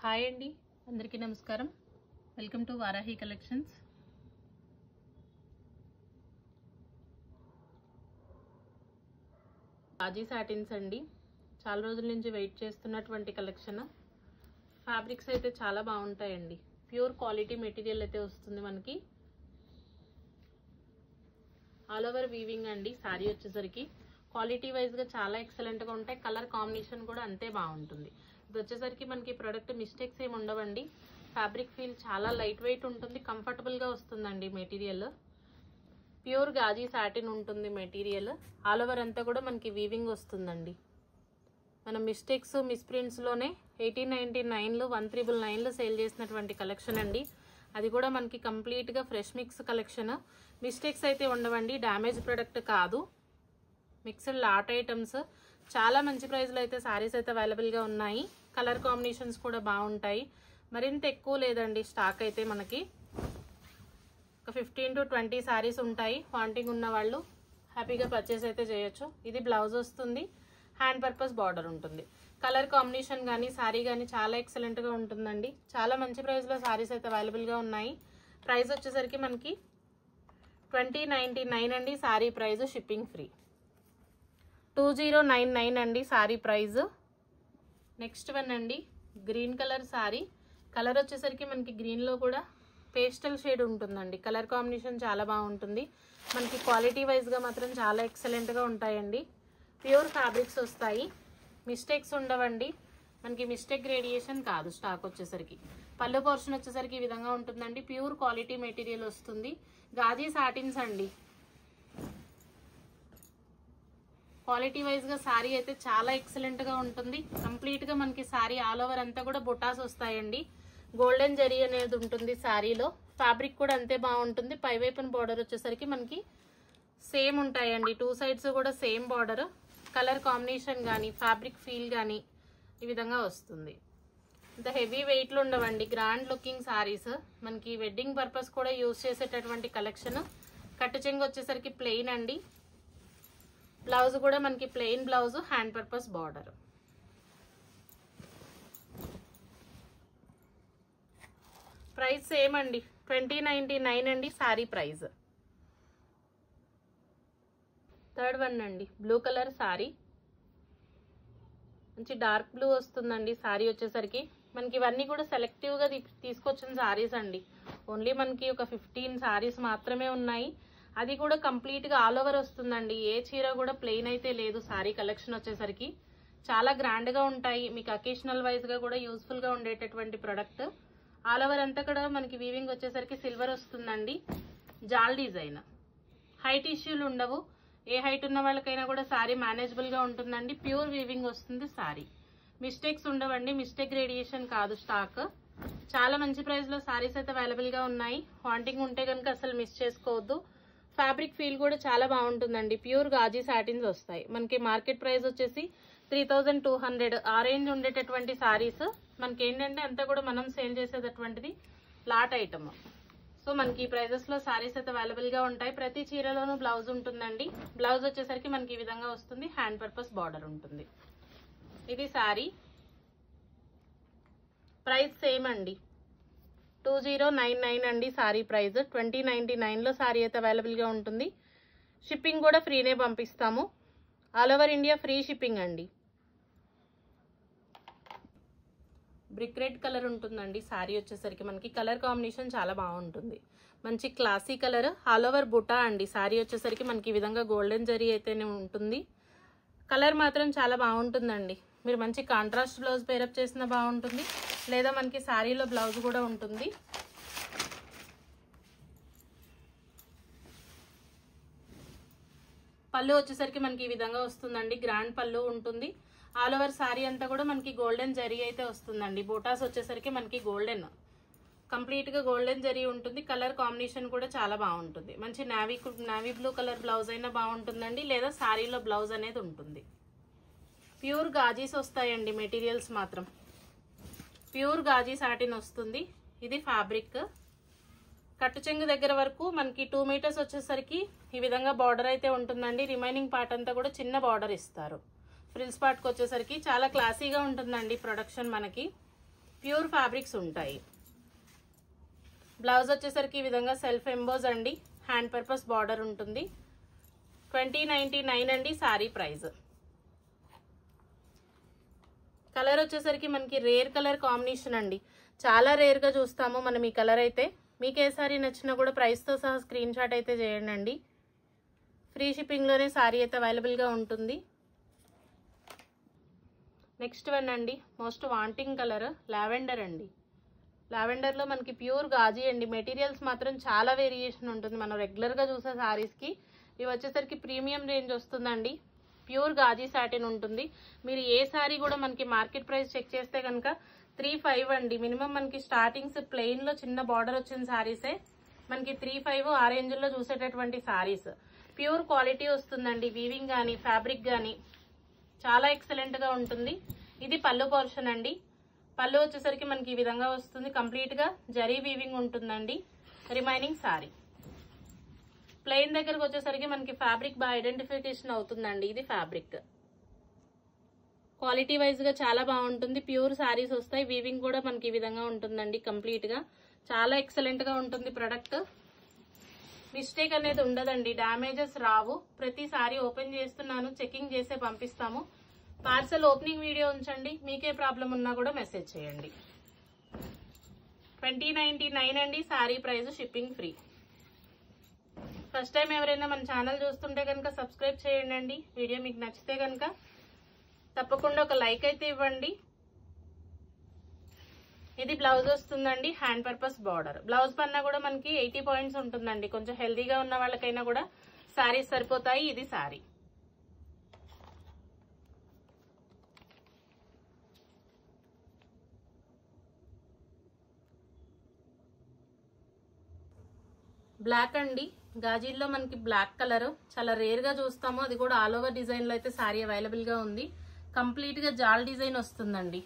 Hi అండి, అందరికీ నమస్కారం. Welcome to Varahi collections. బాజీ సాటిన్స్ అండి. చాలా రోజుల నుంచి వెయిట్ చేస్తున్నటువంటి కలెక్షన్. ఫ్యాబ్రిక్స్ అయితే చాలా బాగుంటాయండి. ప్యూర్ క్వాలిటీ మెటీరియల్ అయితే వస్తుంది మనకి. ఆల్ ఓవర్ వీవింగ్ అండి. సారీ వచ్చేసరికి క్వాలిటీ వైజ్గా చాలా ఎక్సలెంట్గా ఉంటాయి. కలర్ కాంబినేషన్ కూడా అంతే బాగుంటుంది. ఇది వచ్చేసరికి మనకి ప్రోడక్ట్ మిస్టేక్స్ ఏమి ఉండవండి. ఫ్యాబ్రిక్ ఫీల్ చాలా లైట్ వెయిట్ ఉంటుంది, కంఫర్టబుల్గా వస్తుందండి. మెటీరియల్ ప్యూర్ గాజీ సాటిన్ ఉంటుంది మెటీరియల్. ఆల్ ఓవర్ అంతా కూడా మనకి వీవింగ్ వస్తుందండి. మన మిస్టేక్స్ మిస్ప్రింట్స్లోనే 1899 1399 సేల్ చేసినటువంటి కలెక్షన్ అండి. అది కూడా మనకి కంప్లీట్గా ఫ్రెష్ మిక్స్ కలెక్షన్. మిస్టేక్స్ అయితే ఉండవండి, డ్యామేజ్ ప్రోడక్ట్ కాదు. మిక్స్డ్ లాట్ ఐటమ్స్ చాలా మంచి ప్రైస్లో అయితే సారీస్ అయితే అవైలబుల్గా ఉన్నాయి. కలర్ కాంబినేషన్స్ కూడా బాగుంటాయి. మరింత ఎక్కువ లేదండి స్టాక్ అయితే మనకి. ఒక 15 to 20 సారీస్ ఉంటాయి. వాంటింగ్ ఉన్న వాళ్ళు హ్యాపీగా పర్చేస్ అయితే చేయొచ్చు. ఇది బ్లౌజ్ వస్తుంది, హ్యాండ్ పర్పస్ బార్డర్ ఉంటుంది. కలర్ కాంబినేషన్ కానీ సారీ కానీ చాలా ఎక్సలెంట్గా ఉంటుందండి. చాలా మంచి ప్రైస్లో సారీస్ అయితే అవైలబుల్గా ఉన్నాయి. ప్రైస్ వచ్చేసరికి మనకి 2099 అండి సారీ ప్రైస్. Shipping free. 2099 అండి సారీ ప్రైస్. నెక్స్ట్ వన్ అండి, గ్రీన్ కలర్ సారీ. కలర్ వచ్చేసరికి మనకి గ్రీన్లో కూడా పేస్టల్ షేడ్ ఉంటుందండి. కలర్ కాంబినేషన్ చాలా బాగుంటుంది. మనకి క్వాలిటీ వైజ్గా మాత్రం చాలా ఎక్సలెంట్గా ఉంటాయండి. ప్యూర్ ఫ్యాబ్రిక్స్ వస్తాయి, మిస్టేక్స్ ఉండవండి. మనకి మిస్టేక్ రేడియేషన్ కాదు స్టాక్ వచ్చేసరికి. పళ్ళు పోర్షన్ వచ్చేసరికి ఈ విధంగా ఉంటుందండి. ప్యూర్ క్వాలిటీ మెటీరియల్ వస్తుంది. గాజీ సాటిన్స్ అండి. క్వాలిటీ వైజ్గా సారీ అయితే చాలా ఎక్సలెంట్గా ఉంటుంది. కంప్లీట్గా మనకి సారీ ఆల్ ఓవర్ అంతా కూడా బుటాస్ వస్తాయండి. గోల్డెన్ జరీ అనేది ఉంటుంది సారీలో. ఫ్యాబ్రిక్ కూడా అంతే బాగుంటుంది. పైవైపున బార్డర్ వచ్చేసరికి మనకి సేమ్ ఉంటాయండి. 2 సైడ్స్ కూడా సేమ్ బార్డర్. కలర్ కాంబినేషన్ కానీ ఫ్యాబ్రిక్ ఫీల్ కానీ ఈ విధంగా వస్తుంది. ఇంత హెవీ వెయిట్లు ఉండవండి. Grand looking saris. మనకి వెడ్డింగ్ పర్పస్ కూడా యూజ్ చేసేటటువంటి కలెక్షన్. కట్టు చెంగు వచ్చేసరికి ప్లెయిన్ అండి. బ్లౌజ్ కూడా మనకి plain blouse, hand purpose border. Price same అండి, 2099 అండి సారీ ప్రైస్. థర్డ్ వన్ అండి, బ్లూ కలర్ సారీ. మంచి డార్క్ బ్లూ వస్తుందండి సారీ వచ్చేసరికి. మనకి ఇవన్నీ కూడా సెలెక్టివ్గా తీసుకొచ్చిన సారీస్ అండి. ఓన్లీ మనకి ఒక 15 సారీస్ మాత్రమే ఉన్నాయి. అది కూడా కంప్లీట్గా ఆల్ ఓవర్ వస్తుందండి. ఏ చీర కూడా ప్లెయిన్ అయితే లేదు. సారీ కలెక్షన్ వచ్చేసరికి చాలా గ్రాండ్గా ఉంటాయి. మీకు అకేషనల్ వైజ్గా కూడా యూస్ఫుల్గా ఉండేటటువంటి ప్రొడక్ట్. ఆల్ ఓవర్ అంతా కూడా మనకి వీవింగ్ వచ్చేసరికి సిల్వర్ వస్తుందండి. జాల్ డిజైన్. హైట్ ఇష్యూలు ఉండవు. ఏ హైట్ ఉన్న వాళ్ళకైనా కూడా సారీ మేనేజబుల్గా ఉంటుందండి. ప్యూర్ వీవింగ్ వస్తుంది సారీ. మిస్టేక్స్ ఉండవండి. మిస్టేక్ రేడియేషన్ కాదు స్టాక్. చాలా మంచి ప్రైస్లో సారీస్ అయితే అవైలబుల్గా ఉన్నాయి. వాంటింగ్ ఉంటే కనుక అసలు మిస్ చేసుకోవద్దు. ఫ్యాబ్రిక్ ఫీల్ కూడా చాలా బాగుంటుందండి. ప్యూర్ గాజీ సాటిన్స్ వస్తాయి. మనకి మార్కెట్ ప్రైస్ వచ్చేసి 3200. ఆ రేంజ్ ఉండేటటువంటి సారీస్ మనకి ఏంటంటే అంతా కూడా మనం సేల్ చేసేటటువంటిది లాట్ ఐటమ్. సో మనకి ఈ ప్రైజెస్లో సారీస్ అయితే అవైలబుల్గా ఉంటాయి. ప్రతి చీరలోనూ బ్లౌజ్ ఉంటుందండి. బ్లౌజ్ వచ్చేసరికి మనకి ఈ విధంగా వస్తుంది. హ్యాండ్ పర్పస్ బార్డర్ ఉంటుంది. ఇది సారీ ప్రైస్ సేమ్ అండి, 2099 అండి సారీ ప్రైస్. 2099లో సారీ అయితే అవైలబుల్గా ఉంటుంది. షిప్పింగ్ కూడా ఫ్రీనే పంపిస్తాము. All over India free shipping అండి. బ్రిక్ రెడ్ కలర్ ఉంటుందండి సారీ వచ్చేసరికి. మనకి కలర్ కాంబినేషన్ చాలా బాగుంటుంది. మంచి క్లాసీ కలర్. ఆల్ ఓవర్ బుటా అండి. సారీ వచ్చేసరికి మనకి ఈ విధంగా గోల్డెన్ జరీ అయితేనే ఉంటుంది. కలర్ మాత్రం చాలా బాగుంటుందండి. మీరు మంచి కాంట్రాస్ట్ బ్లౌజ్ పేరప్ చేసినా బాగుంటుంది, లేదా మనకి సారీలో బ్లౌజ్ కూడా ఉంటుంది. పళ్ళు వచ్చేసరికి మనకి ఈ విధంగా వస్తుందండి. గ్రాండ్ పళ్ళు ఉంటుంది. ఆల్ ఓవర్ సారీ అంతా కూడా మనకి గోల్డెన్ జరీ అయితే వస్తుందండి. బోటాస్ వచ్చేసరికి మనకి గోల్డెన్, కంప్లీట్గా గోల్డెన్ జరీ ఉంటుంది. కలర్ కాంబినేషన్ కూడా చాలా బాగుంటుంది. మంచి నావీ బ్లూ కలర్ బ్లౌజ్ అయినా బాగుంటుందండి, లేదా సారీలో బ్లౌజ్ అనేది ఉంటుంది. ప్యూర్ గాజీస్ వస్తాయండి మెటీరియల్స్ మాత్రం. ప్యూర్ గాజీ సాటిన్ వస్తుంది. ఇది ఫ్యాబ్రిక్. కట్టు చెంగు దగ్గర వరకు మనకి 2 మీటర్స్ వచ్చేసరికి ఈ విధంగా బార్డర్ అయితే ఉంటుందండి. రిమైనింగ్ పార్ట్ అంతా కూడా చిన్న బార్డర్ ఇస్తారు. ఫ్రిల్స్ పార్ట్కి వచ్చేసరికి చాలా క్లాసీగా ఉంటుందండి ప్రొడక్షన్ మనకి. ప్యూర్ ఫ్యాబ్రిక్స్ ఉంటాయి. బ్లౌజ్ వచ్చేసరికి ఈ విధంగా సెల్ఫ్ ఎంబోజ్ అండి, హ్యాండ్ పర్పస్ బార్డర్ ఉంటుంది. 2099 అండి సారీ ప్రైస్. కలర్ వచ్చేసరికి మనకి రేర్ కలర్ కాంబినేషన్ అండి, చాలా రేర్గా చూస్తాము మనం ఈ కలర్ అయితే. మీకు ఏ సారీ నచ్చినా కూడా ప్రైస్తో సహా స్క్రీన్ షాట్ అయితే చేయండి అండి. ఫ్రీ షిప్పింగ్లోనే సారీ అయితే అవైలబుల్గా ఉంటుంది. నెక్స్ట్ వన్ అండి, మోస్ట్ వాంటింగ్ కలర్ లావెండర్ అండి. లావెండర్లో మనకి ప్యూర్ గాజీ అండి. మెటీరియల్స్ మాత్రం చాలా వేరియేషన్ ఉంటుంది మనం రెగ్యులర్గా చూసే సారీస్కి. ఇవి వచ్చేసరికి ప్రీమియం రేంజ్ వస్తుందండి. ప్యూర్ గాజీ సాటిన్ ఉంటుంది. మీరు ఏ సారీ కూడా మనకి మార్కెట్ ప్రైస్ చెక్ చేస్తే కనుక 35 అండి మినిమం. మనకి స్టార్టింగ్స్ ప్లెయిన్లో చిన్న బార్డర్ వచ్చిన సారీసే మనకి 35 ఆ రేంజ్లో చూసేటటువంటి సారీస్. ప్యూర్ క్వాలిటీ వస్తుందండి. వీవింగ్ కానీ ఫ్యాబ్రిక్ కానీ చాలా ఎక్సలెంట్గా ఉంటుంది. ఇది పళ్ళు పోర్షన్ అండి. పళ్ళు వచ్చేసరికి మనకి ఈ విధంగా వస్తుంది. కంప్లీట్గా జరీ వీవింగ్ ఉంటుందండి. రిమైనింగ్ సారీ ప్లెయిన్ దగ్గరకు వచ్చేసరికి మనకి ఫ్యాబ్రిక్ బాగా ఐడెంటిఫికేషన్ అవుతుందండి. ఇది ఫ్యాబ్రిక్ క్వాలిటీ వైజ్గా చాలా బాగుంటుంది. ప్యూర్ సారీస్ వస్తాయి. వీవింగ్ కూడా మనకి ఈ విధంగా ఉంటుందండి. కంప్లీట్గా చాలా ఎక్సలెంట్గా ఉంటుంది ప్రొడక్ట్. మిస్టేక్ అనేది ఉండదండి, డ్యామేజెస్ రావు. ప్రతి సారీ ఓపెన్ చేస్తున్నాను, చెకింగ్ చేసే పంపిస్తాము. పార్సల్ ఓపెనింగ్ వీడియో ఉంచండి. మీకే ప్రాబ్లం ఉన్నా కూడా మెసేజ్ చేయండి. 2099 అండి sorry price, shipping free. First time ఎవరైనా మన ఛానల్ చూస్తుంటే కనుక సబ్స్క్రైబ్ చేయండి అండి. వీడియో మీకు నచ్చితే కనుక తప్పకుండా ఒక లైక్ అయితే ఇవ్వండి. ఇది బ్లౌజ్ వస్తుందండి, హ్యాండ్ పర్పస్ బార్డర్. బ్లౌజ్ పన్నా కూడా మనకి 80 పాయింట్స్ ఉంటుందండి. కొంచెం హెల్దీగా ఉన్న వాళ్ళకైనా కూడా సారీస్ సరిపోతాయి. ఇది సారీ. బ్లాక్ అండి, గాజీల్లో మనకి బ్లాక్ కలర్ చాలా రేర్ గా చూస్తాము. అది కూడా ఆల్ ఓవర్ డిజైన్ లో అయితే సారీ అవైలబుల్ గా ఉంది. కంప్లీట్ గా జాల్ డిజైన్ వస్తుందండి.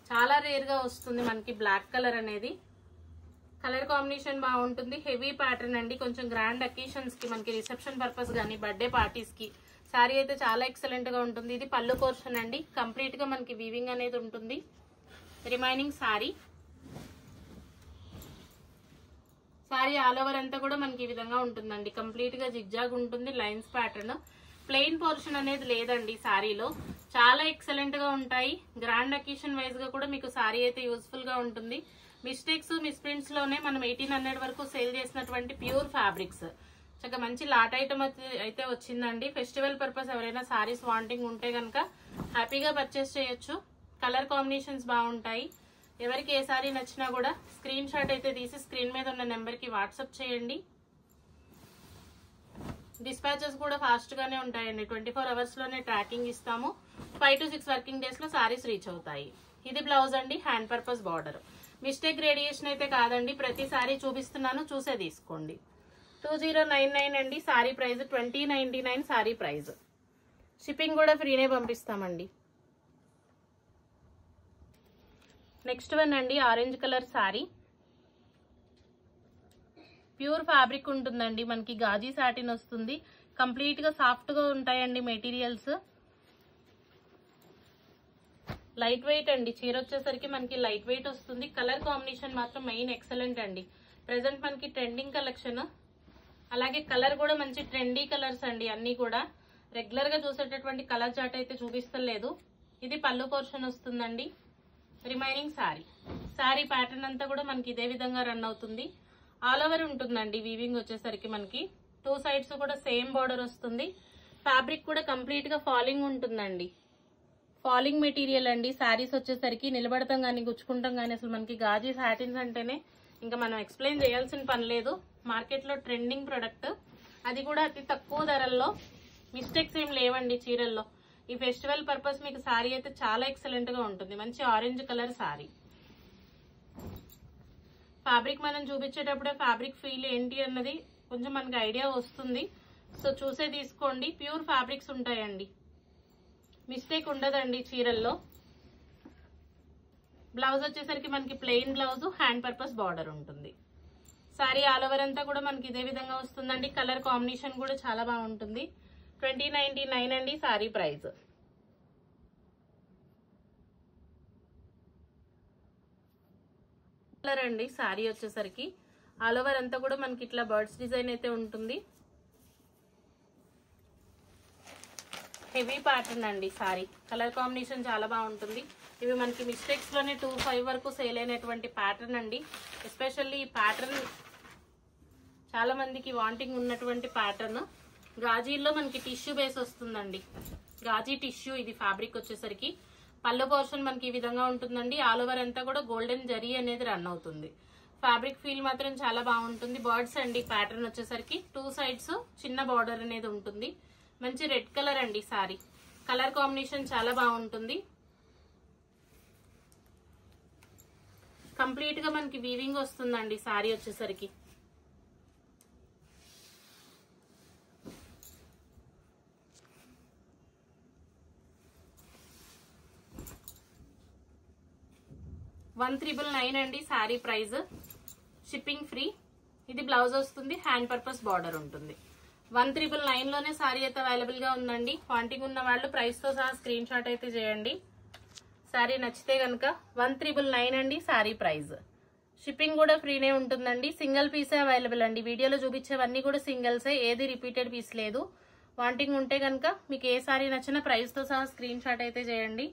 చాలా రేర్ గా వస్తుంది మనకి బ్లాక్ కలర్ అనేది. కలర్ కాంబినేషన్ బాగుంటుంది. హెవీ ప్యాటర్న్ అండి. కొంచెం గ్రాండ్ అకేషన్స్ కి మనకి రిసెప్షన్ పర్పస్ గానీ బర్త్డే పార్టీస్ కి సారీ అయితే చాలా ఎక్సలెంట్ గా ఉంటుంది. ఇది పళ్ళు పోర్షన్ అండి. కంప్లీట్ గా మనకి వీవింగ్ అనేది ఉంటుంది. రిమైనింగ్ సారీ ఆల్ ఓవర్ అంతా కూడా మనకి ఈ విధంగా ఉంటుందండి. కంప్లీట్ గా జిగ్జాగ్ ఉంటుంది. Lines pattern. ప్లెయిన్ పోర్షన్ అనేది లేదండి సారీలో. చాలా ఎక్సలెంట్ గా ఉంటాయి. గ్రాండ్ అకేషన్ వైజ్ గా కూడా మీకు సారీ అయితే యూస్ఫుల్ గా ఉంటుంది. మిస్టేక్స్ మిస్ప్రింట్స్ లోనే మనం 1800 వరకు సేల్ చేసినటువంటి ప్యూర్ ఫ్యాబ్రిక్స్. చక్కగా మంచి లాట్ ఐటమ్ అయితే వచ్చిందండి. ఫెస్టివల్ పర్పస్ ఎవరైనా సారీస్ వాంటింగ్ ఉంటే కనుక హ్యాపీగా పర్చేస్ చేయొచ్చు. కలర్ కాంబినేషన్స్ బాగుంటాయి. ఎవరికి ఏ సారీ నచ్చినా కూడా స్క్రీన్ షాట్ అయితే తీసి స్క్రీన్ మీద ఉన్న నెంబర్కి వాట్సాప్ చేయండి. డిస్పాచెస్ కూడా ఫాస్ట్ గానే ఉంటాయండి. 24 అవర్స్ లోనే ట్రాకింగ్ ఇస్తాము. 5 to 6 వర్కింగ్ డేస్ లో సారీస్ రీచ్ అవుతాయి. ఇది బ్లౌజ్ అండి, hand purpose border. Mistake radiation అయితే కాదండి. ప్రతి సారీ చూపిస్తున్నాను, చూసే తీసుకోండి. 2099 అండి sorry price. 2099 sorry price. Shipping కూడా ఫ్రీనే పంపిస్తామండి. నెక్స్ట్ వన్ అండి, orange colour sorry. Pure fabric ఉంటుందండి. మనకి గాజీ సాటిన్ వస్తుంది. కంప్లీట్ గా సాఫ్ట్ గా ఉంటాయండి మెటీరియల్స్. లైట్ వెయిట్ అండి. చీర వచ్చేసరికి మనకి లైట్ వెయిట్ వస్తుంది. కలర్ కాంబినేషన్ మాత్రం మెయిన్ ఎక్సలెంట్ అండి. ప్రెసెంట్ మనకి ట్రెండింగ్ కలెక్షన్. అలాగే కలర్ కూడా మంచి ట్రెండీ కలర్స్ అండి. అన్ని కూడా రెగ్యులర్ గా చూసేటటువంటి కలర్ చార్ట్ అయితే చూపిస్తలేదు. ఇది పళ్ళు పోర్షన్ వస్తుందండి. రిమైనింగ్ సారీ ప్యాటర్న్ అంతా కూడా మనకి ఇదే విధంగా రన్ అవుతుంది. ఆల్ ఓవర్ ఉంటుందండి. వీవింగ్ వచ్చేసరికి మనకి 2 సైడ్స్ కూడా సేమ్ బార్డర్ వస్తుంది. ఫ్యాబ్రిక్ కూడా కంప్లీట్ గా ఫాలింగ్ ఉంటుందండి. ఫాలింగ్ మెటీరియల్ అండి. సారీస్ వచ్చేసరికి నిలబడతాం కానీ గుచ్చుకుంటాం కానీ అసలు మనకి గాజీ సాటిన్స్ అంటేనే ఇంకా మనం ఎక్స్ప్లెయిన్ చేయాల్సిన పని లేదు. మార్కెట్ లో ట్రెండింగ్ ప్రొడక్ట్. అది కూడా అతి తక్కువ ధరల్లో. మిస్టేక్స్ ఏం లేవండి చీరల్లో. ఈ ఫెస్టివల్ పర్పస్ మీకు సారీ అయితే చాలా ఎక్సలెంట్ గా ఉంటుంది. మంచి ఆరెంజ్ కలర్ సారీ. ఫ్యాబ్రిక్ మనం చూపించేటప్పుడే ఫ్యాబ్రిక్ ఫీల్ ఏంటి అన్నది కొంచెం మనకి ఐడియా వస్తుంది. సో చూసే తీసుకోండి. ప్యూర్ ఫ్యాబ్రిక్స్ ఉంటాయండి. మిస్టేక్ ఉండదండి చీరల్లో. బ్లౌజ్ వచ్చేసరికి మనకి plain blouse, hand purpose border ఉంటుంది. సారీ ఆల్ ఓవర్ అంతా కూడా మనకి ఇదే విధంగా వస్తుందండి. కలర్ కాంబినేషన్ కూడా చాలా బాగుంటుంది. 2099 అండి సారీ ప్రైస్. కలర్ అండి శారీ వచ్చేసరికి ఆల్ ఓవర్ అంతా కూడా మనకి ఇట్లా బర్డ్స్ డిజైన్ అయితే ఉంటుంది. హెవీ ప్యాటర్న్ అండి సారీ. కలర్ కాంబినేషన్ చాలా బాగుంటుంది. ఇవి మనకి మిస్టేక్స్ లోనే 2-5 వరకు సేల్ అయినటువంటి ప్యాటర్న్ అండి. ఎస్పెషల్లీ ఈ ప్యాటర్న్ చాలా మందికి వాంటింగ్ ఉన్నటువంటి ప్యాటర్న్. గాజీల్లో మనకి టిష్యూ బేస్ వస్తుందండి. గాజీ టిష్యూ ఇది ఫ్యాబ్రిక్ వచ్చేసరికి. పళ్ళు పోర్షన్ మనకి ఈ విధంగా ఉంటుందండి. ఆల్ ఓవర్ అంతా కూడా గోల్డెన్ జరీ అనేది రన్ అవుతుంది. ఫ్యాబ్రిక్ ఫీల్ మాత్రం చాలా బాగుంటుంది. బర్డ్స్ అండి ప్యాటర్న్ వచ్చేసరికి 2 సైడ్స్ చిన్న బార్డర్ అనేది ఉంటుంది. మంచి రెడ్ కలర్ అండి సారీ. కలర్ కాంబినేషన్ చాలా బాగుంటుంది. కంప్లీట్ గా మనకి వీవింగ్ వస్తుందండి సారీ వచ్చేసరికి. $1,999 అండి సారీ ప్రైస్. Shipping free. ఇది బ్లౌజ్ వస్తుంది. హ్యాండ్ పర్పస్ బార్డర్ ఉంటుంది. 1,999 లోనే సారీ అయితే అవైలబుల్ గా ఉందండి. వాంటింగ్ ఉన్న వాళ్ళు ప్రైస్ తో సహా స్క్రీన్ షాట్ అయితే చేయండి. సారీ నచ్చితే కనుక 1,999 అండి సారీ ప్రైస్. షిప్పింగ్ కూడా ఫ్రీనే ఉంటుందండి. సింగిల్ పీసే అవైలబుల్ అండి. వీడియోలో చూపించేవన్నీ కూడా సింగిల్సే, ఏది రిపీటెడ్ పీస్ లేదు. వాంటింగ్ ఉంటే కనుక మీకు ఏ సారీ నచ్చినా ప్రైస్ తో సహా స్క్రీన్ షాట్ అయితే చేయండి.